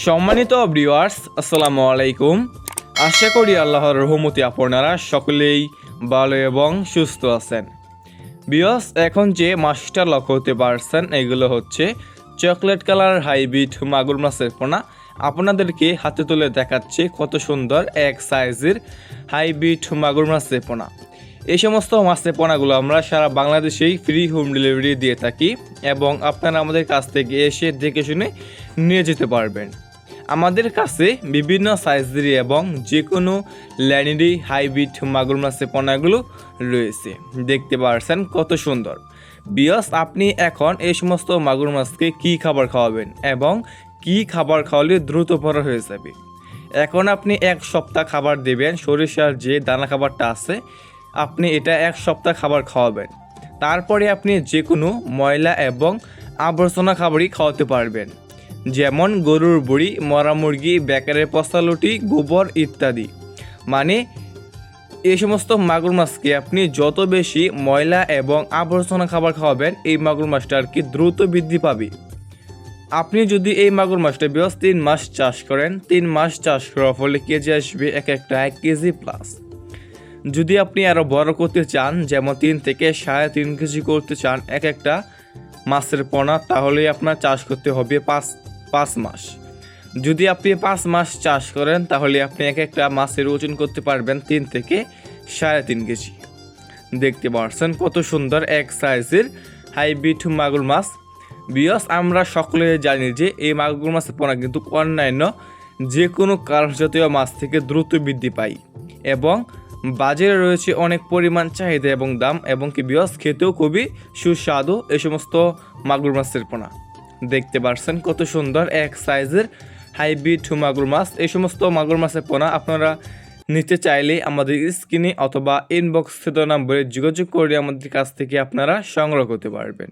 সম্মানিত ভিউয়ার্স, আসসালামু আলাইকুম। আশা করি আল্লাহর রহমতে আপনারা সকলেই ভালো এবং সুস্থ আছেন। ভিউয়ার্স, এখন যে মাছটা লক্ষ্য করতে পারছেন এগুলো হচ্ছে চকলেট কালার হাইব্রিড মাগুর মাছের পোনা। আপনাদেরকে হাতে তুলে দেখাচ্ছে কত সুন্দর এক সাইজের হাইব্রিড মাগুর মাছের পোনা। এই সমস্ত মাছের পোনাগুলো আমরা সারা বাংলাদেশেই ফ্রি হোম ডেলিভারি দিয়ে থাকি এবং আপনারা আমাদের কাছ থেকে এসে দেখে শুনে নিয়ে যেতে পারবেন। আমাদের কাছে বিভিন্ন সাইজের এবং যে কোনো ল্যান্ডেরই হাইব্রিড মাগুর মাছের পোনাগুলো রয়েছে। দেখতে পাচ্ছেন কত সুন্দর। বিয়স, আপনি এখন এই সমস্ত মাগুর মাছকে কী খাবার খাওয়াবেন এবং কী খাবার খাওয়ালে দ্রুত বড় হয়ে যাবে। এখন আপনি এক সপ্তাহ খাবার দেবেন, সরিষার যে দানা খাবারটা আছে আপনি এটা এক সপ্তাহ খাবার খাওয়াবেন। তারপরে আপনি যে কোনো ময়লা এবং আবর্জনা খাবারই খাওয়াতে পারবেন, যেমন গরুর বুড়ি, মরা মুরগি, বেকারের পচালুটি, গোবর ইত্যাদি। মানে এই সমস্ত মাগুর মাছকে আপনি যত বেশি ময়লা এবং আবর্জনা খাবার খাওয়াবেন এই মাগুর মাছটা আর কি দ্রুত বৃদ্ধি পাবে। আপনি যদি এই মাগুর মাছটা বেশ 3 মাস চাষ করেন, 3 মাস চাষ করার ফলে কেজি আসবে একটা 1 কেজি প্লাস। যদি আপনি আরও বড় করতে চান, যেমন 3 থেকে 3.5 কেজি করতে চান একটা মাছের পোনা, তাহলে আপনার চাষ করতে হবে 5 মাস। যদি আপনি 5 মাস চাষ করেন তাহলে আপনি একটা মাছের ওজন করতে পারবেন 3 থেকে 3.5 কেজি। দেখতে পাচ্ছেন কত সুন্দর এক সাইজের হাইব্রিড মাগুর মাছ। বিয়স, আমরা সকলে জানি যে এই মাগুর মাছের পোনা কিন্তু অন্যান্য যে কোনো কার্প জাতীয় মাছ থেকে দ্রুত বৃদ্ধি পায় এবং বাজারে রয়েছে অনেক পরিমাণ চাহিদা এবং দাম, এবং কি বিয়স খেতেও খুবই সুস্বাদু এই সমস্ত মাগুর মাছের পোনা। দেখতে পাচ্ছেন কত সুন্দর এক সাইজের হাইব্রিড মাগুর মাছ। এই সমস্ত মাগুর মাছের পোনা আপনারা নিতে চাইলে আমাদের স্ক্রিনে অথবা ইনবক্স নম্বরে যোগাযোগ করে আমাদের কাছ থেকে আপনারা সংগ্রহ করতে পারবেন।